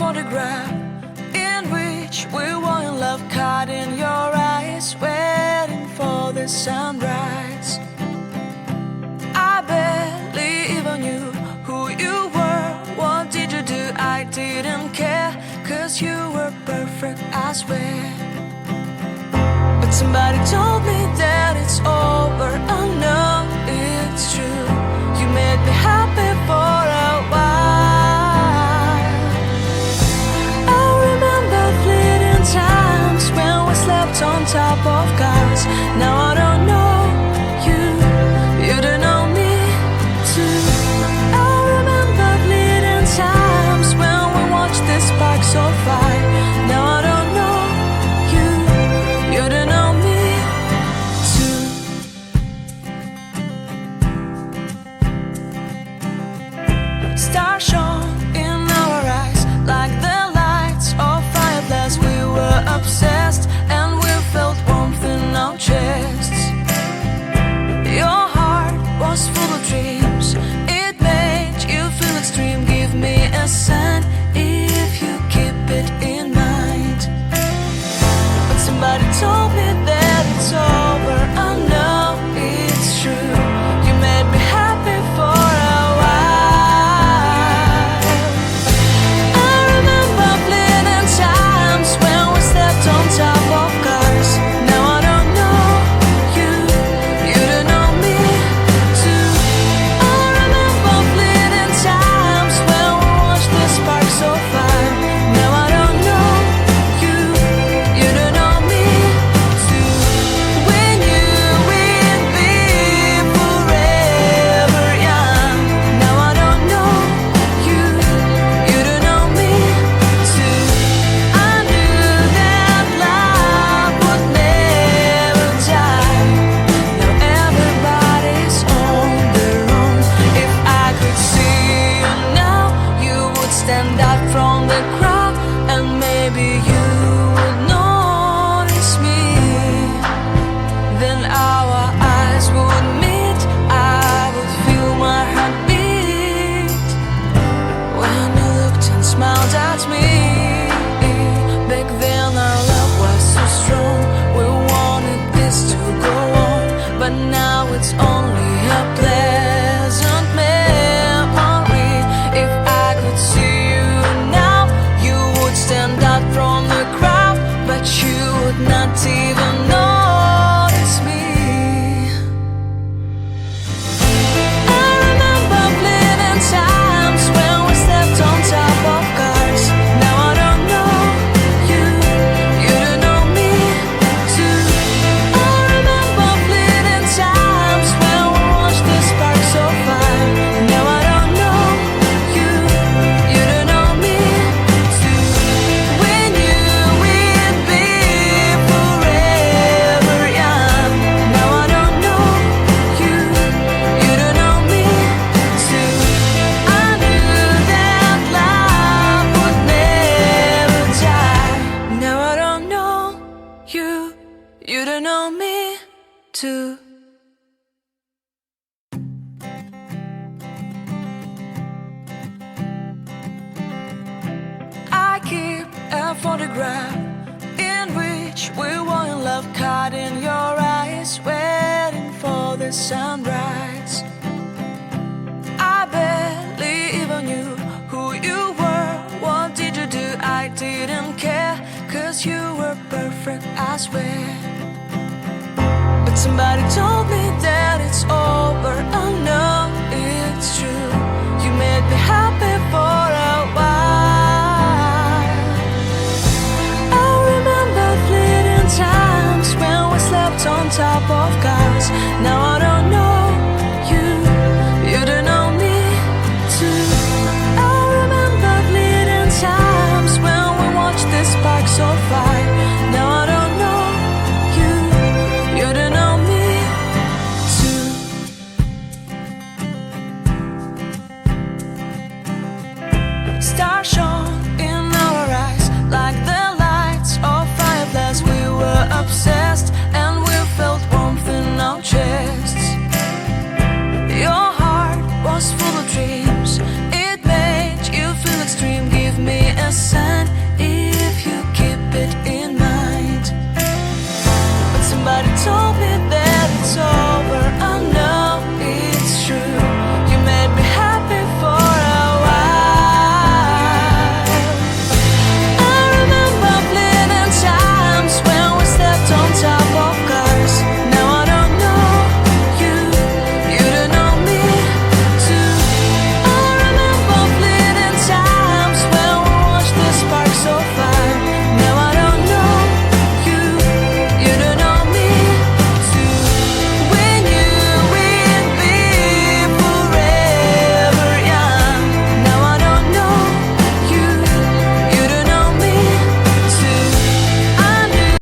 photograph in which we were in love, caught in your eyes, waiting for the sunrise. I barely even knew who you were. What did you do? I didn't care, 'cause you were perfect, I swear. But somebody told me that it's over. I know it's true. You made me happy for a while. I remember fleeting times when we slept on top of cars. Now I don't know you, you don't know me too. I remember fleeting times when we watched the sparks of fire. Now I don't know you, you don't know me too. Stars shone in our eyes like the lights of fireflies. We were obsessed and we felt warmth in our chests. Your heart was full of dreams. It made you feel extreme. Give me a sign if you keep it in mind. But somebody told me that it's over. I know it's true. You made me happy for a while. I remember fleeting times when we slept on top of cars. Now I don't know you, you don't know me too. I remember fleeting times when we watched the sparks of fire. Now I don't know you, you don't know me too. We knew we'd be forever young. Now I don't know you, you don't know me too. I knew that love would never die. Now everybody's on their own. If I could see you now, you would stand out from the crowd, and maybe you would notice me. Then our eyes would meet. I would feel my heart beat when you looked and smiled at me. Back then our love was so strong. We wanted this to go on, but now it's only a pleasant memory. If I could see you now, you would stand out from the crowd, but you would not even notice me. I remember fleeting times when we slept on top of cars. Now I don't know you, you don't know me too. I remember fleeting times when we watched the sparks of fire. Now I don't know you, you don't know me too. We knew we'd be forever young. Now I don't know you, you don't know me too. I knew that love would never die. Now I don't know you, you don't know me too. I keep a photograph in which we were in love, caught in your eyes, waiting for the sunrise. I barely even knew who you were. What did you do? I didn't care, 'cause you were perfect, I swear. But somebody told me that it's over. I know it's true. You made me happy for a while. I remember fleeting times when we slept on top of cars. Now I don't know you, you don't know me too. I remember fleeting times when we watched the sparks of fire. Now I don't know you, you don't know me told me that it's all